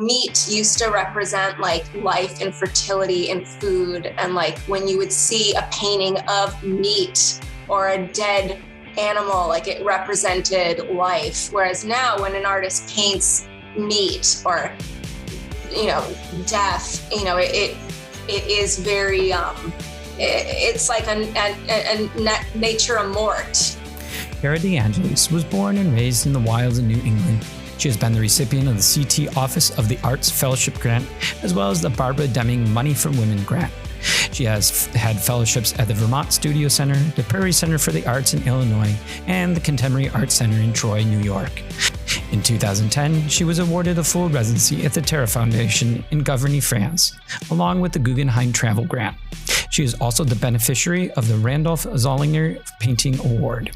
meat used to represent like life and fertility and food. And like when you would see a painting of meat or a dead animal, like it represented life. Whereas now when an artist paints meat or, death, it is very, it's like a nature amort. Cara De Angelis was born and raised in the wilds of New England. She has been the recipient of the CT Office of the Arts Fellowship Grant, as well as the Barbara Deming Money for Women Grant. She has had fellowships at the Vermont Studio Center, the Prairie Center for the Arts in Illinois, and the Contemporary Arts Center in Troy, New York. In 2010, she was awarded a full residency at the Terra Foundation in Giverny, France, along with the Guggenheim Travel Grant. She is also the beneficiary of the Rudolph Zallinger Painting Award.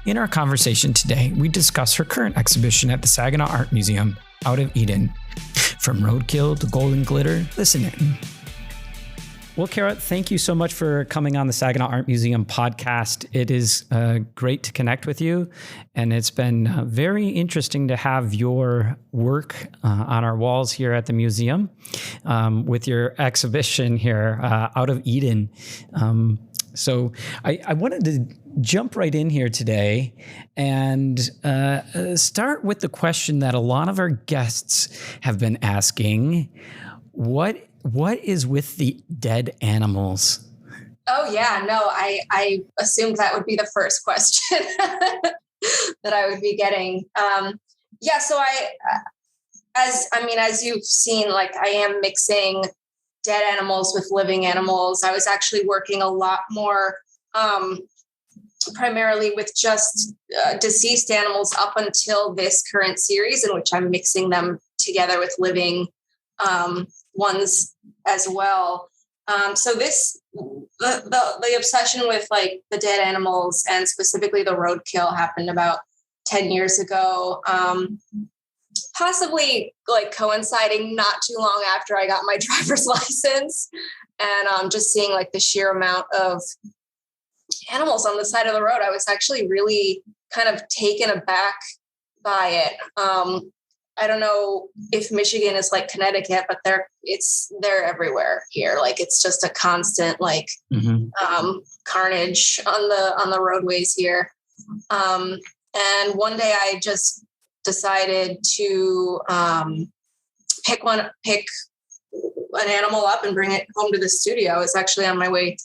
In our conversation today, we discuss her current exhibition at the Saginaw Art Museum, Out of Eden. From roadkill to golden glitter, listen in. Well, Cara, thank you so much for coming on the Saginaw Art Museum podcast. It is great to connect with you, and it's been very interesting to have your work on our walls here at the museum with your exhibition here, Out of Eden. So I wanted to jump right in here today and start with the question that a lot of our guests have been asking. What is with the dead animals? Oh yeah, no, I assumed that would be the first question that I would be getting. So as you've seen, like I am mixing dead animals with living animals. I was actually working a lot more primarily with just deceased animals up until this current series, in which I'm mixing them together with living ones as well. So the obsession with like the dead animals and specifically the roadkill happened about 10 years ago. Possibly like coinciding not too long after I got my driver's license, and just seeing like the sheer amount of animals on the side of the road. I was actually really kind of taken aback by it. I don't know if Michigan is like Connecticut, but they're everywhere here. Like it's just a constant like carnage on the roadways here. And one day I just decided to pick an animal up and bring it home to the studio. I was actually on my way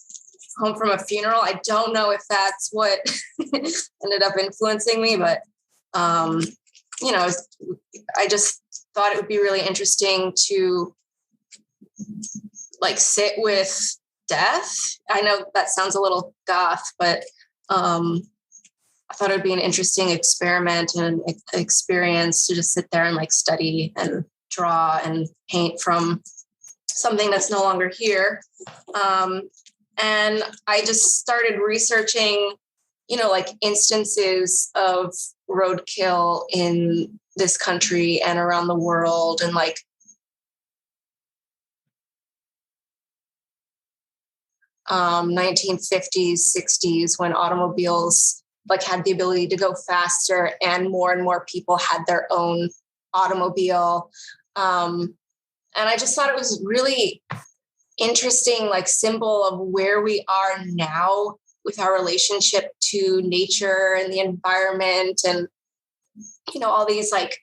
home from a funeral. I don't know if that's what ended up influencing me, but I just thought it would be really interesting to like sit with death. I know that sounds a little goth, but I thought it would be an interesting experiment and experience to just sit there and like study and draw and paint from something that's no longer here. And I just started researching, like instances of roadkill in this country and around the world. And like, 1950s, 60s, when automobiles like had the ability to go faster and more people had their own automobile. And I just thought it was really interesting, like symbol of where we are now with our relationship to nature and the environment and, all these like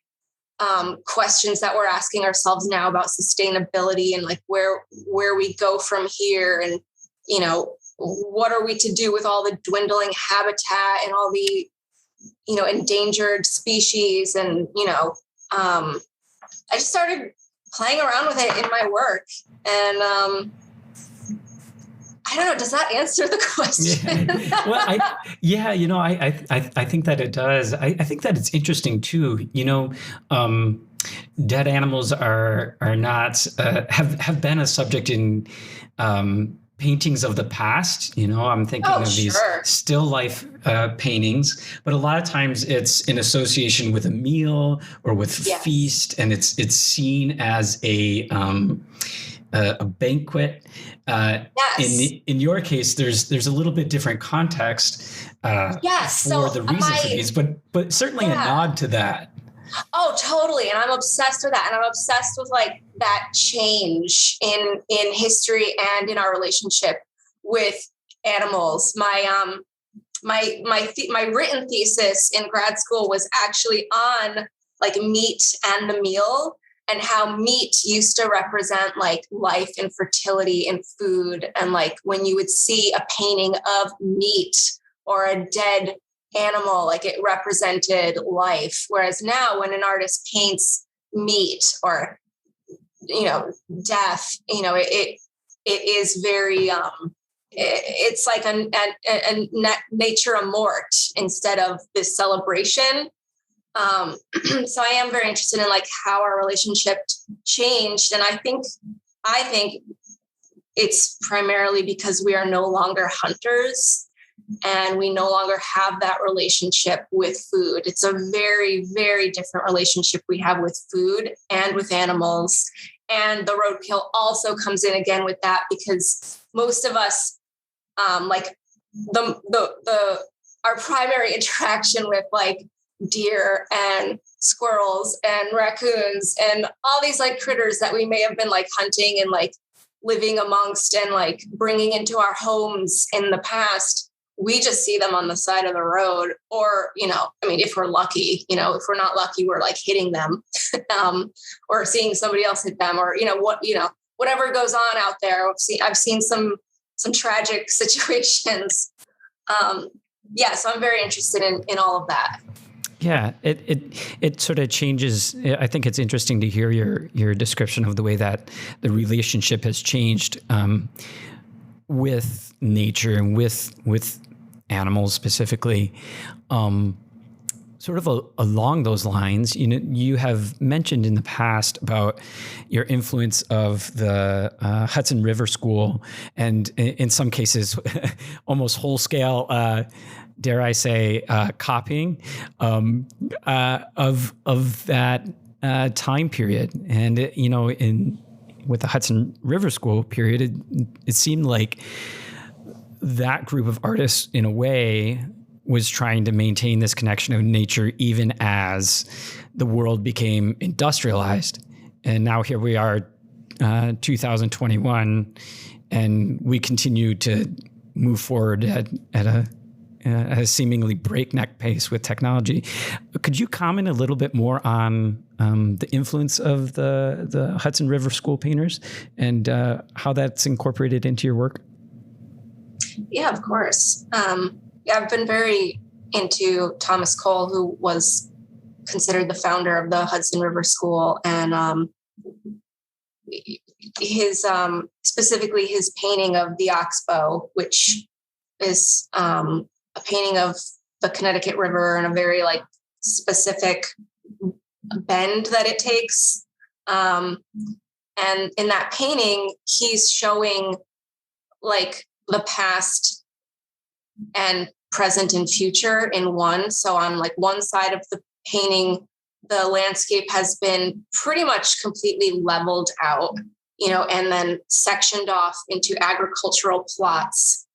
questions that we're asking ourselves now about sustainability and like where we go from here and, what are we to do with all the dwindling habitat and all the, endangered species? And, I just started playing around with it in my work. And I don't know, does that answer the question? Well, I think that it does. I think that it's interesting too. Dead animals are not have been a subject in paintings of the past. I'm thinking of these still life paintings, but a lot of times it's in association with a meal or with feast, and it's seen as a banquet. In your case, there's a little bit different context for the reason for these, but certainly a nod to that. Oh, totally. And I'm obsessed with that. And I'm obsessed with like that change in history and in our relationship with animals. My written thesis in grad school was actually on like meat and the meal, and how meat used to represent like life and fertility and food. And like when you would see a painting of meat or a dead animal, like it represented life. Whereas now when an artist paints meat or, death, it is very, it's like a nature amort instead of this celebration. So I am very interested in like how our relationship changed. And I think it's primarily because we are no longer hunters and we no longer have that relationship with food. It's a very, very different relationship we have with food and with animals. And the roadkill also comes in again with that, because most of us, like our primary interaction with like deer and squirrels and raccoons and all these like critters that we may have been like hunting and like living amongst and like bringing into our homes in the past, we just see them on the side of the road. Or, if we're lucky, if we're not lucky, we're like hitting them, or seeing somebody else hit them, or, whatever goes on out there. I've seen some tragic situations. So I'm very interested in all of that. Yeah, it sort of changes. I think it's interesting to hear your description of the way that the relationship has changed with nature and with animals specifically. Sort of along those lines, you have mentioned in the past about your influence of the Hudson River School, and in some cases, almost whole scale, dare I say, copying of that time period. And with the Hudson River School period, it seemed like that group of artists, in a way, was trying to maintain this connection of nature even as the world became industrialized. And now here we are, 2021, and we continue to move forward at a seemingly breakneck pace with technology. Could you comment a little bit more on the influence of the Hudson River School painters and how that's incorporated into your work? Yeah, of course. I've been very into Thomas Cole, who was considered the founder of the Hudson River School, and his specifically his painting of the oxbow, which is a painting of the Connecticut River and a very like specific bend that it takes. And in that painting, he's showing like the past and present and future in one. So on like one side of the painting, the landscape has been pretty much completely leveled out, and then sectioned off into agricultural plots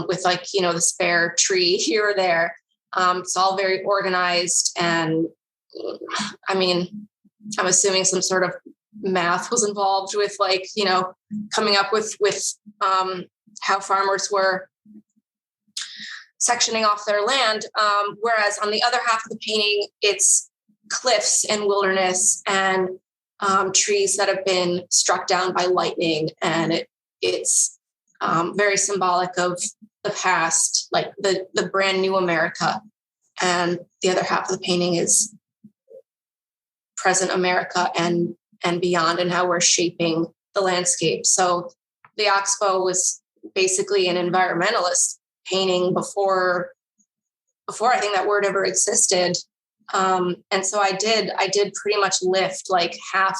with like, the spare tree here or there. It's all very organized. And I'm assuming some sort of math was involved with like, coming up with how farmers were sectioning off their land. Whereas on the other half of the painting, it's cliffs and wilderness and trees that have been struck down by lightning. And it's very symbolic of the past, like the brand new America. And the other half of the painting is present America and beyond, and how we're shaping the landscape. So the oxbow was basically an environmentalist painting before I think that word ever existed. And so I did pretty much lift like half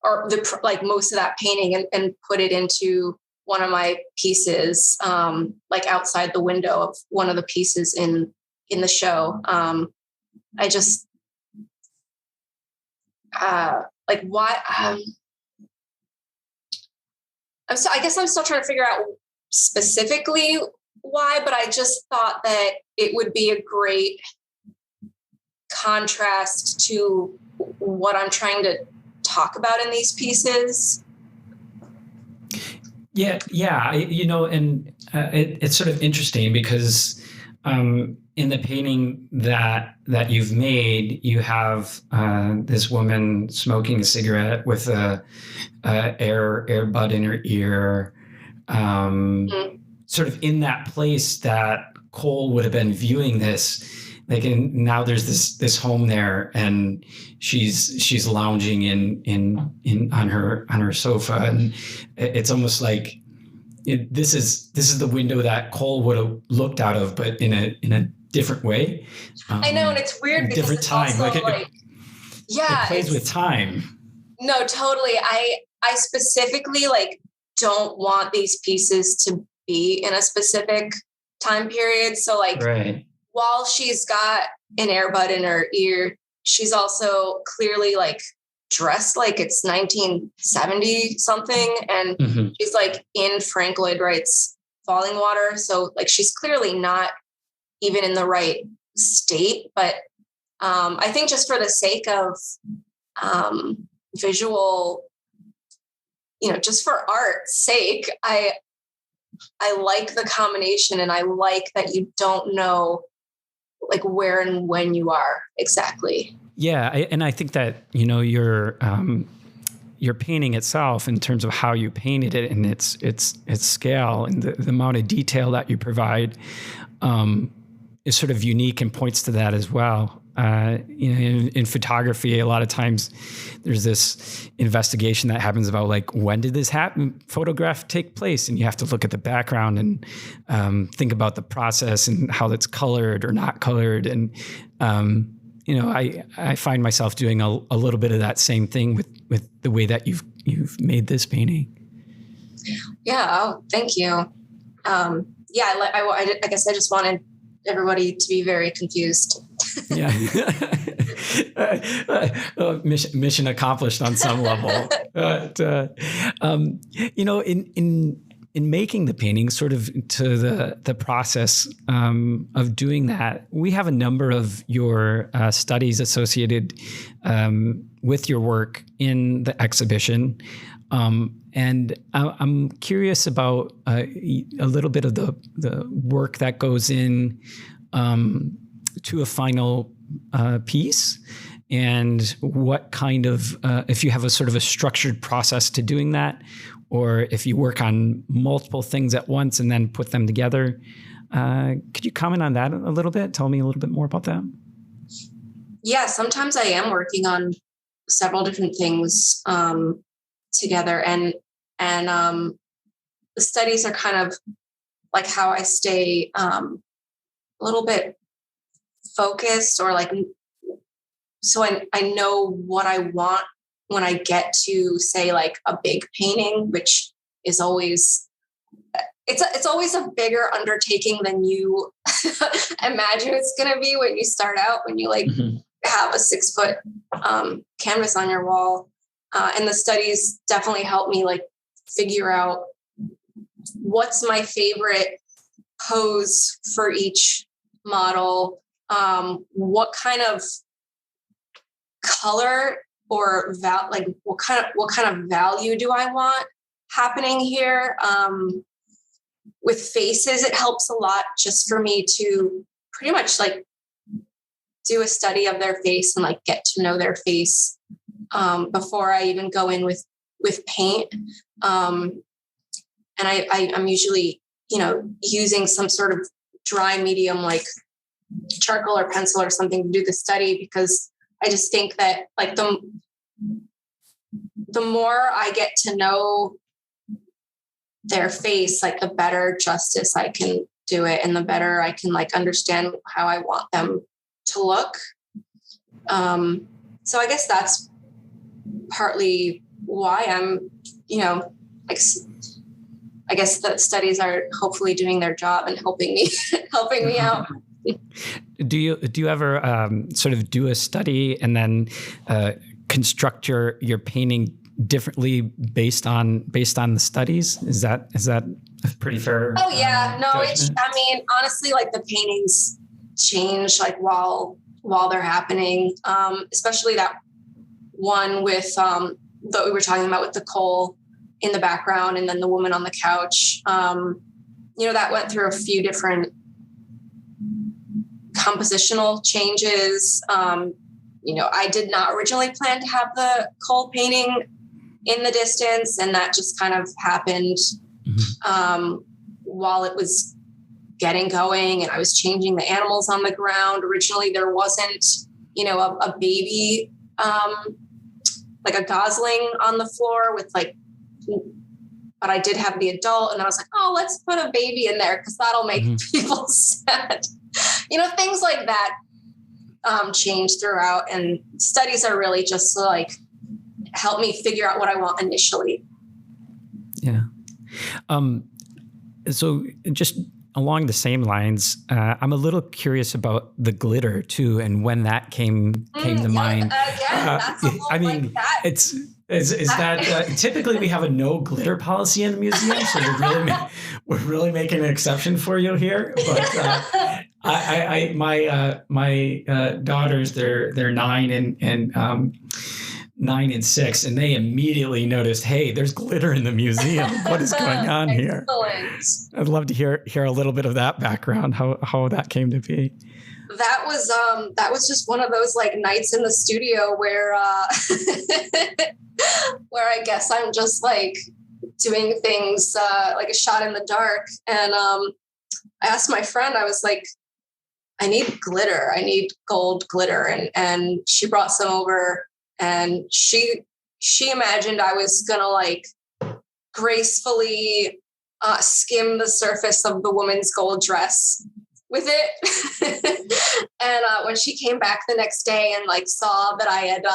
or like most of that painting and put it into one of my pieces, like outside the window of one of the pieces in the show. I just like why I guess I'm still trying to figure out specifically why, but I just thought that it would be a great contrast to what I'm trying to talk about in these pieces. Yeah. It's sort of interesting because in the painting that you've made, you have this woman smoking a cigarette with a air bud in her ear, sort of in that place that Cole would have been viewing this. Like, and now there's this home there, and she's lounging in on her sofa, and it's almost like this is the window that Cole would have looked out of, but in a different way. I know, and it's weird because different it's time. also It plays with time. No, totally. I specifically like don't want these pieces to be in a specific time period. So like, right. While she's got an earbud in her ear, she's also clearly like dressed like it's 1970 something. And she's like in Frank Lloyd Wright's Falling Water. So like, she's clearly not even in the right state. But I think just for the sake of visual, just for art's sake, I like the combination, and I like that you don't know like where and when you are exactly. Yeah. And I think that, your painting itself, in terms of how you painted it and its scale and the amount of detail that you provide, is sort of unique and points to that as well. In photography, a lot of times there's this investigation that happens about like, when did this photograph take place? And you have to look at the background and think about the process and how it's colored or not colored. And, I find myself doing a little bit of that same thing with the way that you've made this painting. Yeah. Oh, thank you. I guess I just wanted everybody to be very confused. Yeah. Mission accomplished on some level. But, in making the painting, sort of to the process of doing that, we have a number of your studies associated with your work in the exhibition. And I'm curious about a little bit of the work that goes in to a final piece, and what kind of, if you have a sort of a structured process to doing that, or if you work on multiple things at once and then put them together. Could you comment on that a little bit? Tell me a little bit more about that. Yeah, sometimes I am working on several different things together, and the studies are kind of like how I stay a little bit focused, or like, so I know what I want when I get to, say, like a big painting, which is always, it's always a bigger undertaking than you imagine it's going to be when you start out, when you like have a 6-foot canvas on your wall. And the studies definitely help me like figure out what's my favorite pose for each model. What kind of color or what kind of value do I want happening here? With faces, it helps a lot just for me to pretty much like do a study of their face and like get to know their face before I even go in with paint. And I'm usually, using some sort of dry medium like charcoal or pencil or something to do the study, because I just think that like the more I get to know their face, like the better justice I can do it, and the better I can like understand how I want them to look. So I guess that's partly why I'm, I guess the studies are hopefully doing their job and helping me out. Do you ever sort of do a study and then construct your painting differently based on the studies? Is that a pretty fair? Oh yeah, no, honestly, like the paintings change like while while they're happening, especially that one with that we were talking about with the coal in the background and then the woman on the couch. That went through a few different compositional changes. I did not originally plan to have the coal painting in the distance, and that just kind of happened while it was getting going, and I was changing the animals on the ground. Originally, there wasn't, a baby, like a gosling on the floor with but I did have the adult, and I was like, oh, let's put a baby in there because that'll make people sad. Things like that change throughout, and studies are really just to help me figure out what I want initially. Yeah. So just along the same lines, I'm a little curious about the glitter too, and when that came to mind. That's is that typically we have a no glitter policy in the museum, so we're really making an exception for you here. But my daughters, they're 9 and 6, and they immediately noticed, hey, there's glitter in the museum. What is going on here? Excellent. I'd love to hear a little bit of that background, how that came to be. That was just one of those nights in the studio where where I guess I'm just doing things like a shot in the dark. And I asked my friend, I was like, I need glitter. I need gold glitter. And she brought some over, and she imagined I was gonna gracefully skim the surface of the woman's gold dress with it. And when she came back the next day and saw that I had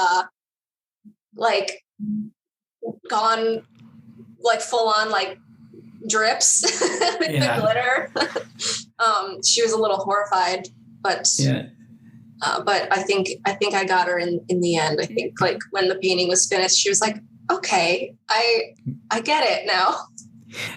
gone full on drips with the glitter, she was a little horrified, but I think I got her in the end. I think when the painting was finished, she was like, okay, I get it now.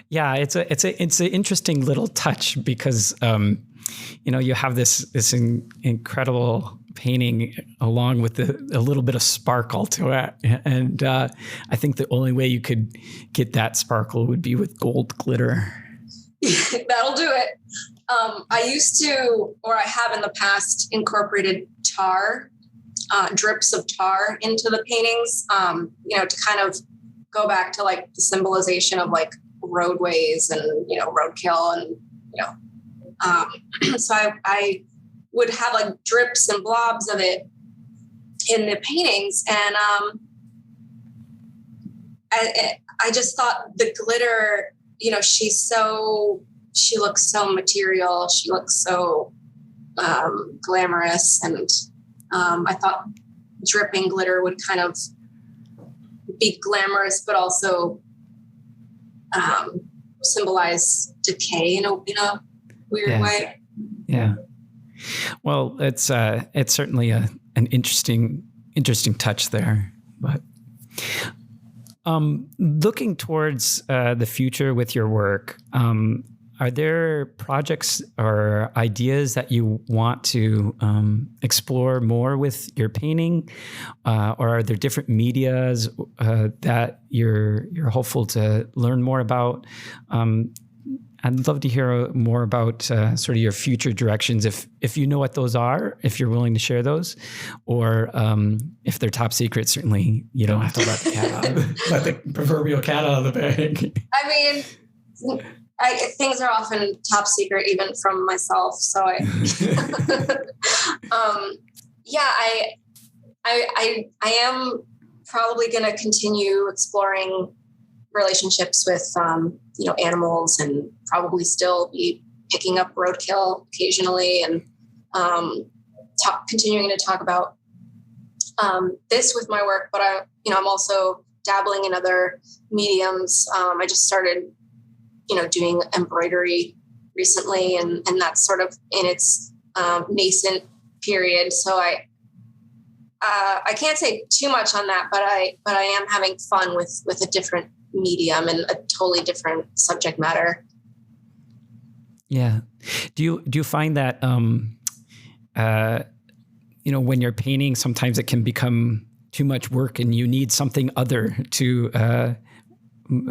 Yeah, it's an interesting little touch because you have this incredible painting along with a little bit of sparkle to it, and I think the only way you could get that sparkle would be with gold glitter. That'll do it. I used to, or I have in the past, incorporated tar, drips of tar into the paintings, to kind of go back to the symbolization of roadways and, roadkill and, so I would have drips and blobs of it in the paintings. And I just thought the glitter, she looks so material. She looks so glamorous. And I thought dripping glitter would kind of be glamorous, but also symbolize decay in a weird way. Yeah. Well, it's certainly an interesting touch there. But looking towards the future with your work, are there projects or ideas that you want to explore more with your painting, or are there different medias that you're hopeful to learn more about? I'd love to hear more about sort of your future directions, if you know what those are, if you're willing to share those, or if they're top secret. Certainly, you don't have to let the cat out, let the proverbial cat out of the bag. I mean, things are often top secret, even from myself. So I am probably going to continue exploring relationships with, animals, and probably still be picking up roadkill occasionally, and continuing to talk about this with my work. But I'm also dabbling in other mediums. I just started, doing embroidery recently, and that's sort of in its nascent period. So I can't say too much on that, but I am having fun with a different medium and a totally different subject matter. Yeah. Do you find that when you're painting, sometimes it can become too much work and you need something other to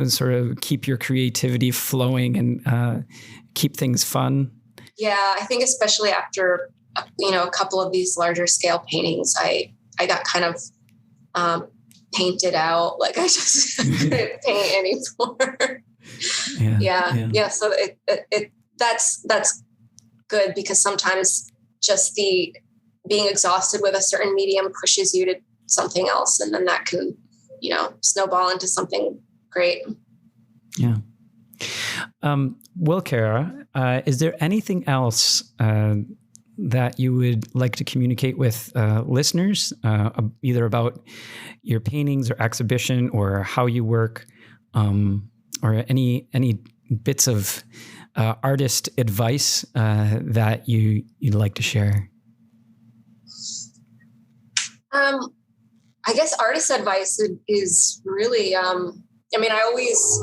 sort of keep your creativity flowing and keep things fun. Yeah, I think especially after, a couple of these larger scale paintings, I got kind of painted out. Like I just couldn't paint anymore. Yeah. So that's good, because sometimes just the being exhausted with a certain medium pushes you to something else, and then that can, snowball into something great. Yeah. Well, Cara, is there anything else that you would like to communicate with listeners, either about your paintings or exhibition or how you work, or any bits of artist advice that you'd like to share? I guess artist advice is really, I always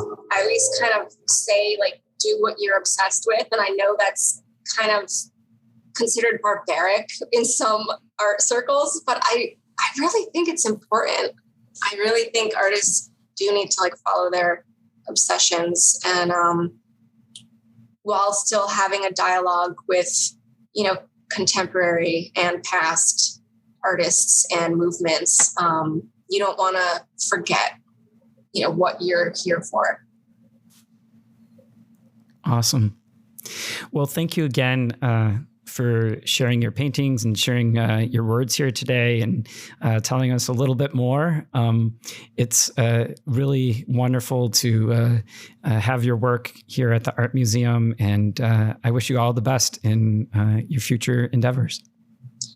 kind of say, like, do what you're obsessed with. And I know that's kind of considered barbaric in some art circles, but I really think it's important. I really think artists do need to follow their obsessions, and while still having a dialogue with, contemporary and past artists and movements. You don't want to forget, what you're here for. Awesome. Well, thank you again for sharing your paintings and sharing your words here today, and telling us a little bit more. It's really wonderful to have your work here at the Art Museum, and I wish you all the best in your future endeavors.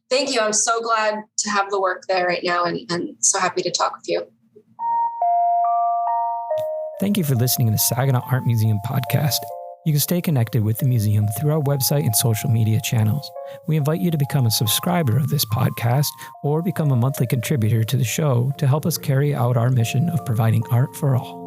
Thank you. I'm so glad to have the work there right now, and so happy to talk with you. Thank you for listening to the Saginaw Art Museum podcast. You can stay connected with the museum through our website and social media channels. We invite you to become a subscriber of this podcast or become a monthly contributor to the show to help us carry out our mission of providing art for all.